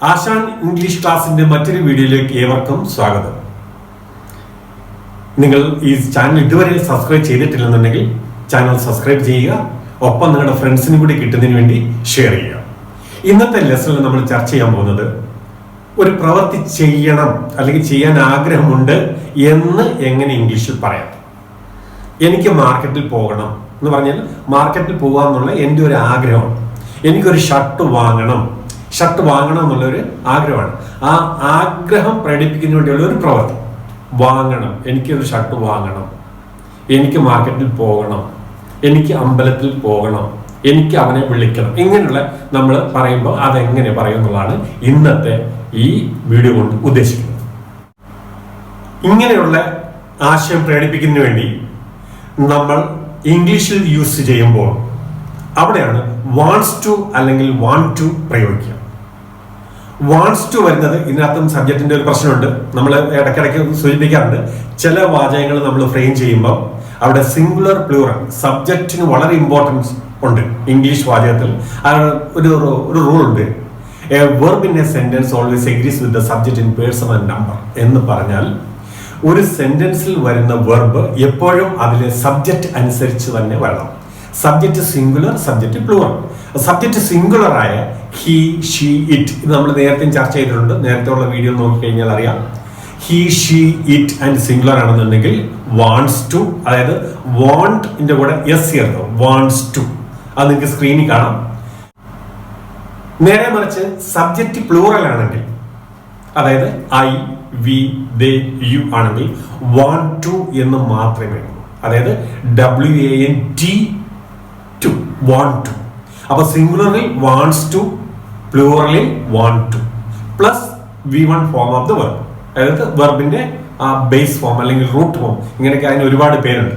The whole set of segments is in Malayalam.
ആശാൻ ഇംഗ്ലീഷ് ക്ലാസിന്റെ മറ്റൊരു വീഡിയോയിലേക്ക് ഏവർക്കും സ്വാഗതം. നിങ്ങൾ ഈ ചാനൽ ഇതുവരെ സബ്സ്ക്രൈബ് ചെയ്തിട്ടില്ലെന്നുണ്ടെങ്കിൽ ചാനൽ സബ്സ്ക്രൈബ് ചെയ്യുക, ഒപ്പം നിങ്ങളുടെ ഫ്രണ്ട്സിന് കൂടി കിട്ടുന്നതിന് വേണ്ടി ഷെയർ ചെയ്യുക. ഇന്നത്തെ ലെസണിൽ നമ്മൾ ചർച്ച ചെയ്യാൻ പോകുന്നത് ഒരു പ്രവൃത്തി ചെയ്യണം അല്ലെങ്കിൽ ചെയ്യാൻ ആഗ്രഹമുണ്ട് എന്ന് എങ്ങനെ ഇംഗ്ലീഷിൽ പറയാം. എനിക്ക് മാർക്കറ്റിൽ പോകണം എന്ന് പറഞ്ഞാൽ മാർക്കറ്റിൽ പോകാമെന്നുള്ള എൻ്റെ ഒരു ആഗ്രഹമാണ്. എനിക്കൊരു ഷർട്ട് വാങ്ങണം എന്നുള്ളൊരു ആഗ്രഹമാണ്. ആ ആഗ്രഹം പ്രകടിപ്പിക്കുന്നതിന് വേണ്ടിയുള്ള ഒരു പ്രവൃത്തി. വാങ്ങണം, എനിക്കൊരു ഷർട്ട് വാങ്ങണം, എനിക്ക് മാർക്കറ്റിൽ പോകണം, എനിക്ക് അമ്പലത്തിൽ പോകണം, എനിക്ക് അവനെ വിളിക്കണം. ഇങ്ങനെയുള്ള നമ്മൾ പറയുമ്പോൾ അതെങ്ങനെ പറയും എന്നുള്ളതാണ് ഇന്നത്തെ ഈ വീഡിയോ കൊണ്ട് ഉദ്ദേശിക്കുന്നത്. ഇങ്ങനെയുള്ള ആശയം പ്രകടിപ്പിക്കുന്നതിന് വേണ്ടി നമ്മൾ ഇംഗ്ലീഷിൽ യൂസ് ചെയ്യുമ്പോൾ അവിടെയാണ് വാണ്ട്സ് ടു അല്ലെങ്കിൽ വാണ്ട് ടു പ്രയോഗിക്കുക. വാണ്ട്സ് ടു വരുന്നത് ഇതിനകത്തും സബ്ജക്റ്റിന്റെ ഒരു പ്രശ്നമുണ്ട്. നമ്മൾ ഇടയ്ക്കിടയ്ക്ക് സൂചിപ്പിക്കാറുണ്ട്. ചില വാചകങ്ങൾ നമ്മൾ ഫ്രെയിം ചെയ്യുമ്പോൾ അവിടെ സിംഗുലർ പ്ലൂറൽ സബ്ജക്റ്റിന് വളരെ ഇമ്പോർട്ടൻസ് ഉണ്ട്. ഇംഗ്ലീഷ് വാചകത്തിൽ ഒരു റൂൾ ഉണ്ട്. A verb in A sentence always agrees with the subject in person and number എന്ന് പറഞ്ഞാൽ ഒരു സെന്റൻസിൽ വരുന്ന വെർബ് എപ്പോഴും അതിലെ സബ്ജക്റ്റ് അനുസരിച്ച് തന്നെ വരണം. Subject singular, subject plural. Subject singular ആയ ഹി, ഷീ, ഇറ്റ് ഇത് നമ്മൾ നേരത്തെ ചർച്ച ചെയ്തിട്ടുണ്ട്. നേരത്തെ ഉള്ള വീഡിയോ നോക്കിക്കഴിഞ്ഞാൽ അറിയാം. He, she, it and singular ആണെന്നുണ്ടെങ്കിൽ വാണ്ട്സ് ടു, അതായത് വാണ്ടിന്റെ കൂടെ എസ് ചേർന്നു, വാണ്ട്സ് ടു. അത് നിങ്ങൾക്ക് സ്ക്രീനിൽ കാണാം. നേരെ മറിച്ച് സബ്ജക്റ്റ് പ്ലൂറൽ ആണെങ്കിൽ, അതായത് ഐ, വി, ദേ, യു ആണെങ്കിൽ വാണ്ട് ടു എന്ന് മാത്രമേ ഉള്ളൂ. അതായത് WANT ടു, വാണ്ട് ടു. അപ്പൊ സിംഗുലറിൽ വാണ്ട്സ് ടു, പ്ലൂറലിൽ want to plus V1 form of the verb. അതായത് വെർബിന്റെ ബേസ് ഫോം അല്ലെങ്കിൽ റൂട്ട് ഫോം, ഇങ്ങനെയൊക്കെ അതിന് ഒരുപാട് പേരുണ്ട്.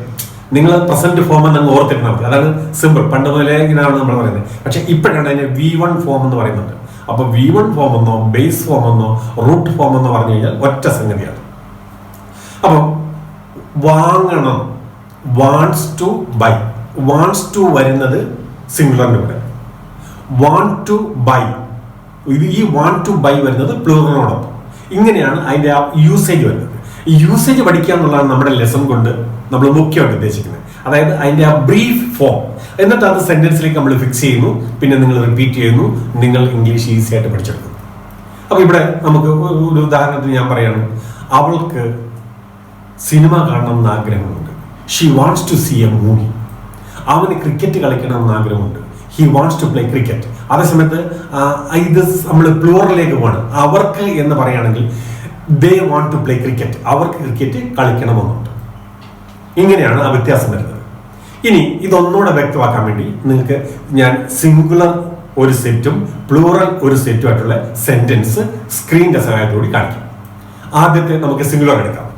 നിങ്ങൾ പ്രസന്റ് ഫോം എന്ന് ഓർത്തിരുന്നാൽ മതി. അതാണ് സിമ്പിൾ. പണ്ട് മുതലേ ഇങ്ങനെയാണ് നമ്മൾ പറയുന്നത്. പക്ഷെ ഇപ്പോഴാണ് അതിന് V1 ഫോം എന്ന് പറയുന്നുണ്ട്. അപ്പൊ V1 ഫോം എന്നോ ബേസ് ഫോം എന്നോ റൂട്ട് ഫോം എന്നോ പറഞ്ഞു കഴിഞ്ഞാൽ ഒറ്റ സംഗതിയാണ്. അപ്പൊ വാങ്ങണം, wants to buy. Wants to വരുന്നത് സിംഗുലറിന്റെ കൂടെ. വാണ്ട് ടു ബൈ, ഈ വാണ്ട് ടു ബൈ വരുന്നത് പ്ലൂറലിനോടൊപ്പം. ഇങ്ങനെയാണ് അതിന്റെ ആ യൂസേജ് വരുന്നത്. ഈ യൂസേജ് പഠിക്കുക എന്നുള്ളതാണ് നമ്മുടെ ലെസൺ കൊണ്ട് നമ്മൾ മുഖ്യമായിട്ട് ഉദ്ദേശിക്കുന്നത്. അതായത് അതിന്റെ ആ ബ്രീഫ് ഫോം, എന്നിട്ട് അത് സെന്റൻസിലേക്ക് നമ്മൾ ഫിക്സ് ചെയ്യുന്നു, പിന്നെ നിങ്ങൾ റിപ്പീറ്റ് ചെയ്യുന്നു, നിങ്ങൾ ഇംഗ്ലീഷ് ഈസി ആയിട്ട് പഠിച്ചെടുക്കുന്നു. അപ്പൊ ഇവിടെ നമുക്ക് ഒരു ഉദാഹരണത്തിന് ഞാൻ പറയാണ്, അവൾക്ക് സിനിമ കാണണം എന്ന് ആഗ്രഹമുണ്ട്. She wants to see a movie. അവന് ക്രിക്കറ്റ് കളിക്കണം എന്ന് ആഗ്രഹമുണ്ട്. He wants to play cricket. അതേസമയത്ത് ഇത് നമ്മൾ പ്ലൂറലിലേക്ക് പോകണം. അവർക്ക് എന്ന് പറയുകയാണെങ്കിൽ they want to play cricket. അവർക്ക് ക്രിക്കറ്റ് കളിക്കണമെന്നുണ്ട്. ഇങ്ങനെയാണ് ആ വ്യത്യാസം വരുന്നത്. ഇനി ഇതൊന്നുകൂടെ വ്യക്തമാക്കാൻ വേണ്ടി നിങ്ങൾക്ക് ഞാൻ സിംഗുലർ ഒരു സെറ്റും പ്ലൂറൽ ഒരു സെറ്റുമായിട്ടുള്ള സെന്റൻസ് സ്ക്രീനിന്റെ സഹായത്തോടെ കാണിക്കും. ആദ്യത്തെ നമുക്ക് സിംഗുലർ എടുക്കാം.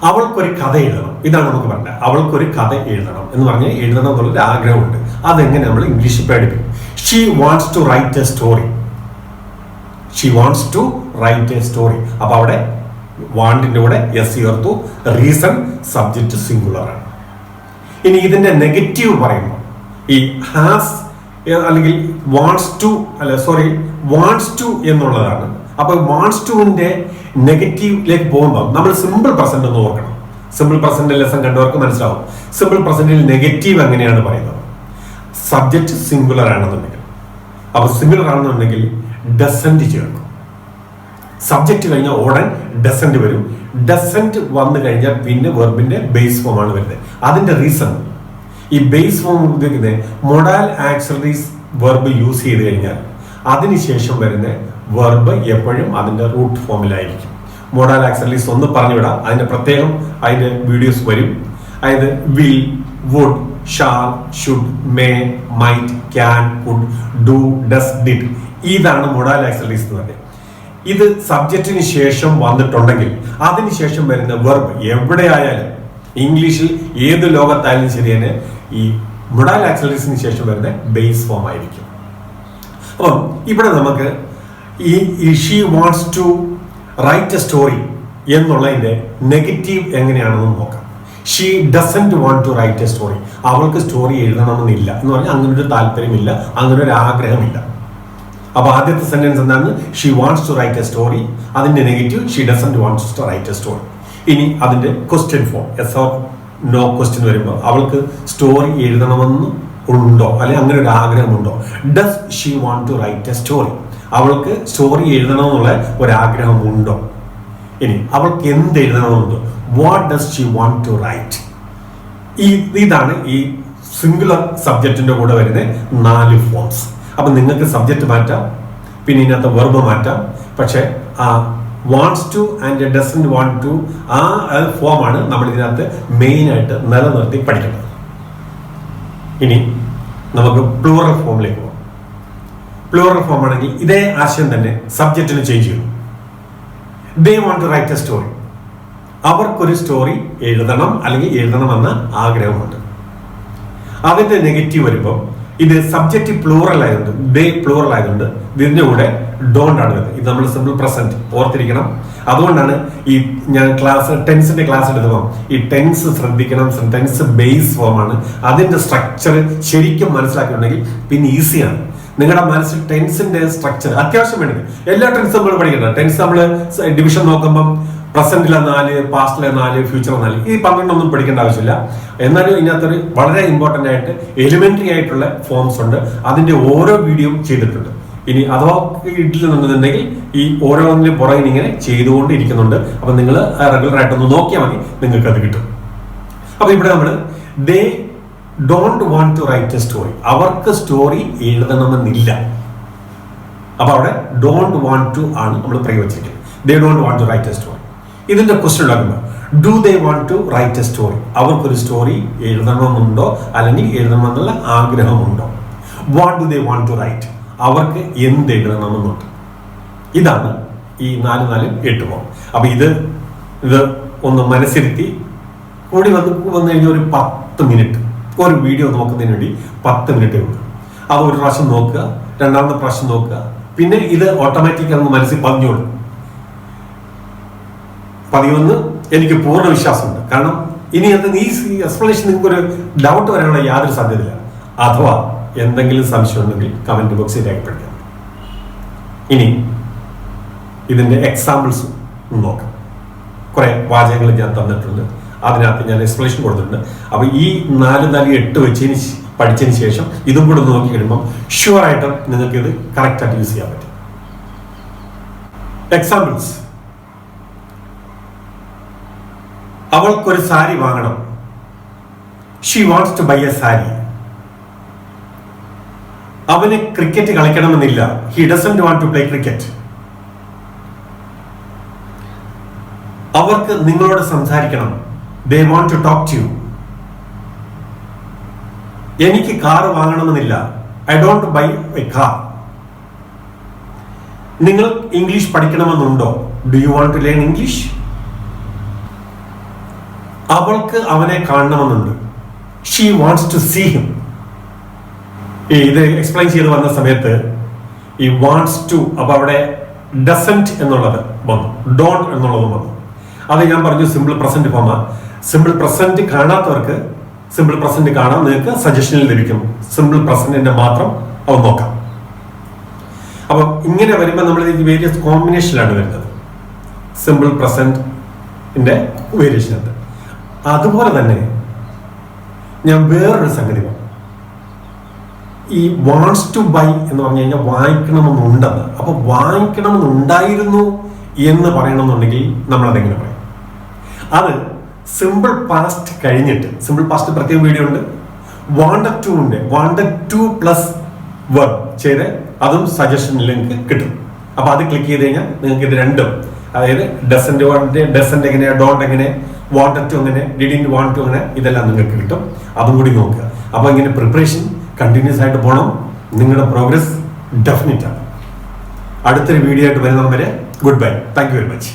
അവൾക്കൊരു കഥ എഴുതണം. ഇതാണ് നമുക്ക് പറഞ്ഞത്. അവൾക്കൊരു കഥ എഴുതണം എന്ന് പറഞ്ഞാൽ എഴുതണം എന്നുള്ളൊരു ആഗ്രഹമുണ്ട്. അതെങ്ങനെ നമ്മൾ ഇംഗ്ലീഷിൽ പഠിപ്പിക്കും? She wants to write a story. She wants to write a story. അപ്പൊ അവിടെ വാണ്ടിന്റെ കൂടെ എസ് ചേർത്തു. റീസൺ സബ്ജക്റ്റ് സിംഗുലർ ആണ്. ഇനി ഇതിന്റെ നെഗറ്റീവ് പറയുമ്പോൾ ഈ ഹാസ് അല്ലെങ്കിൽ വാണ്ട്സ് ടു വാണ്ട്സ് ടു എന്നുള്ളതാണ്. അപ്പൊ വാണ്ട്സ് ടുവിന്റെ നെഗറ്റീവിലേക്ക് പോകുമ്പോൾ നമ്മൾ സിമ്പിൾ പ്രസന്റ് ഒന്ന് ഓർക്കണം. സിമ്പിൾ പ്രസന്റ് ലെസൺ കണ്ടവർക്ക് മനസ്സിലാവും. സിമ്പിൾ പ്രസന്റിൽ നെഗറ്റീവ് എങ്ങനെയാണ് പറയുന്നത്? സബ്ജക്റ്റ് സിംഗുലർ ആണെന്നുണ്ടെങ്കിൽ, അപ്പൊ സിംഗുലർ ആണെന്നുണ്ടെങ്കിൽ ഡസന്റ് ചേർക്കും. സബ്ജക്റ്റ് കഴിഞ്ഞാൽ ഉടൻ ഡസന്റ് വരും. ഡസന്റ് വന്നു കഴിഞ്ഞാൽ പിന്നെ വെർബിന്റെ ബേസ് ഫോം ആണ് വരുന്നത്. അതിന്റെ റീസൺ, ഈ ബേസ് ഫോം ഉപയോഗിക്കുന്നത് മൊഡാൽ ആക്സിലറീസ് വെർബ് യൂസ് ചെയ്ത് കഴിഞ്ഞാൽ അതിനുശേഷം വരുന്ന വെർബ് എപ്പോഴും അതിന്റെ റൂട്ട് ഫോമിലായിരിക്കും. മോഡൽ ആക്സിലറീസ് ഒന്ന് പറഞ്ഞുവിടാം. അതിന്റെ പ്രത്യേകം അതിന്റെ വീഡിയോസ് വരും. അതായത് will, would, shall, should, may, might, can, could, do, does, did. ഇതാണ് മോഡൽ ആക്സിലറീസ് എന്ന് പറയുന്നത്. ഇത് സബ്ജക്റ്റിന് ശേഷം വന്നിട്ടുണ്ടെങ്കിൽ അതിനുശേഷം വരുന്ന വെർബ് എവിടെയായാലും ഇംഗ്ലീഷിൽ ഏത് ലോകത്തായാലും ശരി തന്നെ ഈ മോഡൽ ആക്സിലറീസിന് ശേഷം വരുന്ന ബേസ് ഫോം ആയിരിക്കും. അപ്പം ഇവിടെ നമുക്ക് ഈ she wants to write a story എന്നുള്ളതിന്റെ നെഗറ്റീവ് എങ്ങനെയാണെന്ന് നോക്കാം. She doesn't want to write a story. അവൾക്ക് സ്റ്റോറി എഴുതണമെന്നില്ല എന്ന് പറഞ്ഞാൽ അങ്ങനെ ഒരു താല്പര്യമില്ല, അങ്ങനെ ഒരു ആഗ്രഹമില്ല. അപ്പോൾ ആദ്യത്തെ സെന്റൻസ് എന്താണ്? She wants to write a story. അതിന്റെ negative she doesn't wants to write a story. ഇനി അതിന്റെ question form yes or no question വരുമ്പോൾ അവൾക്ക് സ്റ്റോറി എഴുതണമെന്ന് ഉണ്ടോ, അല്ലെങ്കിൽ അങ്ങനെ ഒരു ആഗ്രഹമുണ്ടോ? Does she want to write a story? അവൾക്ക് സ്റ്റോറി എഴുതണമെന്നുള്ള ഒരാഗ്രഹമുണ്ടോ? ഇനി അവൾക്ക് എന്ത് എഴുതണമെന്നുണ്ടോ? What does she want to write? ഇതാണ് ഈ സിംഗുലർ സബ്ജക്റ്റിന്റെ കൂടെ വരുന്ന 4 ഫോംസ്. അപ്പൊ നിങ്ങൾക്ക് സബ്ജക്റ്റ് മാറ്റാം, പിന്നെ ഇതിനകത്ത് വെർബ് മാറ്റാം. പക്ഷെ ആ wants to and doesn't want to ആ ഫോമാണ് നമ്മൾ ഇതിനകത്ത് മെയിൻ ആയിട്ട് നിലനിർത്തി പഠിക്കുന്നത്. ഇനി നമുക്ക് പ്ലൂറൽ ഫോമിലേക്ക് പോകാം. പ്ലൂറൽ ഫോം ആണെങ്കിൽ ഇതേ ആശയം തന്നെ സബ്ജക്റ്റിന് ചേഞ്ച് ചെയ്യും. They want to write a story. അവർക്കൊരു സ്റ്റോറി എഴുതണം അല്ലെങ്കിൽ എഴുതണമെന്ന ആഗ്രഹമുണ്ട്. അതിന്റെ നെഗറ്റീവ് വരുമ്പോൾ ഇത് സബ്ജക്റ്റ് പ്ലൂറൽ ആയതുകൊണ്ട്, ദേ പ്ലൂറൽ ആയതുകൊണ്ട് ഇതിന്റെ കൂടെ ഡോണ്ട് ആണ് വരുന്നത്. ഇത് നമ്മൾ സിമ്പിൾ പ്രസന്റ് ഓർത്തിരിക്കണം. അതുകൊണ്ടാണ് ഈ ഞാൻ ടെൻസിന്റെ ക്ലാസ് എടുത്തപ്പോൾ ഈ ടെൻസ് ശ്രദ്ധിക്കണം. ടെൻസ് ബേസ് ഫോം ആണ്. അതിന്റെ സ്ട്രക്ചർ ശരിക്കും മനസ്സിലാക്കിയിട്ടുണ്ടെങ്കിൽ പിന്നെ ഈസിയാണ്. നിങ്ങളുടെ മനസ്സിൽ ടെൻസിന്റെ സ്ട്രക്ചർ അത്യാവശ്യം വേണ്ടത്. എല്ലാ ടെൻസും നമ്മൾ പഠിക്കണം. ടെൻസ് നമ്മൾ ഡിവിഷൻ നോക്കുമ്പം പ്രസന്റിലെ 4, പാസ്റ്റിലെ 4, ഫ്യൂച്ചറിലെ 4, ഈ 12 ഒന്നും പഠിക്കേണ്ട ആവശ്യമില്ല. എന്നാലും ഇതിനകത്തൊരു വളരെ ഇമ്പോർട്ടന്റ് ആയിട്ട് എലിമെന്ററി ആയിട്ടുള്ള ഫോംസ് ഉണ്ട്. അതിന്റെ ഓരോ വീഡിയോയും ചെയ്തിട്ടുണ്ട്. ഇനി അഥവാ ഇട്ടില്ലെന്നുണ്ടെങ്കിൽ ഈ ഓരോന്നിനും പുറകിൽ ഇങ്ങനെ ചെയ്തുകൊണ്ടിരിക്കുന്നുണ്ട്. അപ്പൊ നിങ്ങൾ റെഗുലർ ആയിട്ടൊന്ന് നോക്കിയാൽ മതി, നിങ്ങൾക്ക് അത് കിട്ടും. അപ്പൊ ഇവിടെ നമ്മൾ they don't want to write a story. അവർക്ക് സ്റ്റോറി എഴുതണമെന്നില്ല. അപ്പൊ അവിടെ ഡോണ്ട് വാണ്ട് ടു ആണ് നമ്മൾ പ്രയോഗിച്ചിരിക്കുന്നത്. They don't want to write a story. ഇതിന്റെ ക്വസ്റ്റ്യൻ ഉണ്ടാകുമ്പോൾ do they want to write a story? അവർക്കൊരു സ്റ്റോറി എഴുതണമെന്നുണ്ടോ അല്ലെങ്കിൽ എഴുതണമെന്നുള്ള ആഗ്രഹമുണ്ടോ? What do they want to write? അവർക്ക് എന്ത് എഴുതണമെന്നുണ്ട്? ഇതാണ് ഈ 4, 4, 8 ഫോം. അപ്പൊ ഇത് ഒന്ന് മനസ്സിരുത്തി കൂടി വന്നു കഴിഞ്ഞാൽ ഒരു 10 മിനിറ്റ് ഒരു വീഡിയോ നോക്കുന്നതിന് വേണ്ടി 10 മിനിറ്റ് ഉണ്ട്. അത് ഒരു പ്രാവശ്യം നോക്കുക, രണ്ടാമത്തെ പ്രാവശ്യം നോക്കുക, പിന്നെ ഇത് ഓട്ടോമാറ്റിക് അങ്ങ് മനസ്സിൽ പതിവെന്ന് എനിക്ക് പൂർണ്ണ വിശ്വാസമുണ്ട്. കാരണം ഇനി ഈ എക്സ്പ്ലനേഷൻ നിങ്ങൾക്ക് ഒരു ഡൗട്ട് വരാനുള്ള യാതൊരു സാധ്യതയില്ല. അഥവാ എന്തെങ്കിലും സംശയം ഉണ്ടെങ്കിൽ കമന്റ് ബോക്സിൽ രേഖപ്പെടുത്താം. ഇനി ഇതിന്റെ എക്സാമ്പിൾസ് നോക്കാം. കുറെ വാചകങ്ങൾ ഞാൻ തന്നിട്ടുണ്ട്, അതിനകത്ത് ഞാൻ എക്സ്പ്ലനേഷൻ കൊടുത്തിട്ടുണ്ട്. അപ്പൊ ഈ 4, 4, 8 പഠിച്ചതിന് ശേഷം ഇതും കൂടെ നോക്കി കഴിയുമ്പോൾ ഷുവർ ആയിട്ടും നിങ്ങൾക്ക് ഇത് കറക്റ്റ് ആയിട്ട് യൂസ് ചെയ്യാൻ പറ്റും. എക്സാമ്പിൾസ്: അവൾക്കൊരു സാരി വാങ്ങണം. She wants to buy a sari. അവന് ക്രിക്കറ്റ് കളിക്കണമെന്നില്ല. He doesn't want to play cricket. അവർക്ക് നിങ്ങളോട് സംസാരിക്കണം. They want to talk to you. എനിക്ക് കാർ വാങ്ങണമെന്നില്ല. I don't buy a car. നിങ്ങൾ ഇംഗ്ലീഷ് പഠിക്കണമെന്നുണ്ടോ? Do you want to learn English? അവൾക്ക് അവനെ കാണണമെന്നുണ്ട്. She wants to see him. ഇത് എക്സ്പ്ലെയിൻ ചെയ്ത് വന്ന സമയത്ത് ഈ വാണ്ട്സ് ടു അപ്പൊ അവിടെ ഡസന്റ് എന്നുള്ളത് വന്നു, ഡോണ്ട് എന്നുള്ളതും വന്നു. അത് ഞാൻ പറഞ്ഞു simple present FOMAA. Simple present കാണാത്തവർക്ക് simple present കാണാൻ നിങ്ങൾക്ക് സജഷനിൽ ലഭിക്കും. സിമ്പിൾ പ്രസന്റിന്റെ മാത്രം അവ നോക്കാം. അപ്പൊ ഇങ്ങനെ വരുമ്പോൾ നമ്മൾ വേരിയസ് കോമ്പിനേഷനിലാണ് വരുന്നത്. സിമ്പിൾ പ്രസന്റിന്റെ വേരിയേഷൻ ഉണ്ട്. അതുപോലെ തന്നെ ഞാൻ വേറൊരു സംഗതി പറഞ്ഞു. ഈ വാണ്ട്സ് ടു ബൈ എന്ന് പറഞ്ഞു കഴിഞ്ഞാൽ വാങ്ങിക്കണമെന്നുണ്ടെന്ന്. അപ്പൊ വാങ്ങിക്കണമെന്നുണ്ടായിരുന്നു എന്ന് പറയണമെന്നുണ്ടെങ്കിൽ നമ്മൾ അതെങ്ങനെ പറയും? അത് സിമ്പിൾ പാസ്റ്റ് കഴിഞ്ഞിട്ട്, സിമ്പിൾ പാസ്റ്റ് പ്രത്യേക വീഡിയോ ഉണ്ട്. വാണ്ടഡ് ടു ഉണ്ട്. വാണ്ടഡ് ടു പ്ലസ് വെർബ് ചെയ്ത് അതും സജഷനിൽ നിങ്ങൾക്ക് കിട്ടും. അപ്പൊ അത് ക്ലിക്ക് ചെയ്ത് കഴിഞ്ഞാൽ നിങ്ങൾക്ക് ഇത് രണ്ടും, അതായത് ഡസന്റ് എങ്ങനെ, ഡോണ്ട് എങ്ങനെ, വാണ്ടഡ് ടു എങ്ങനെ, ഡിഡിന്റ് വാണ്ട് ടു എങ്ങനെ, ഇതെല്ലാം നിങ്ങൾക്ക് കിട്ടും. അതും കൂടി നോക്കുക. അപ്പൊ ഇങ്ങനെ പ്രിപ്പറേഷൻ കണ്ടിന്യൂസ് ആയിട്ട് പോകണം. നിങ്ങളുടെ പ്രോഗ്രസ് ഡെഫിനറ്റ് ആണ്. അടുത്തൊരു വീഡിയോ ആയിട്ട് വരുന്നവരെ good bye. Thank you very much.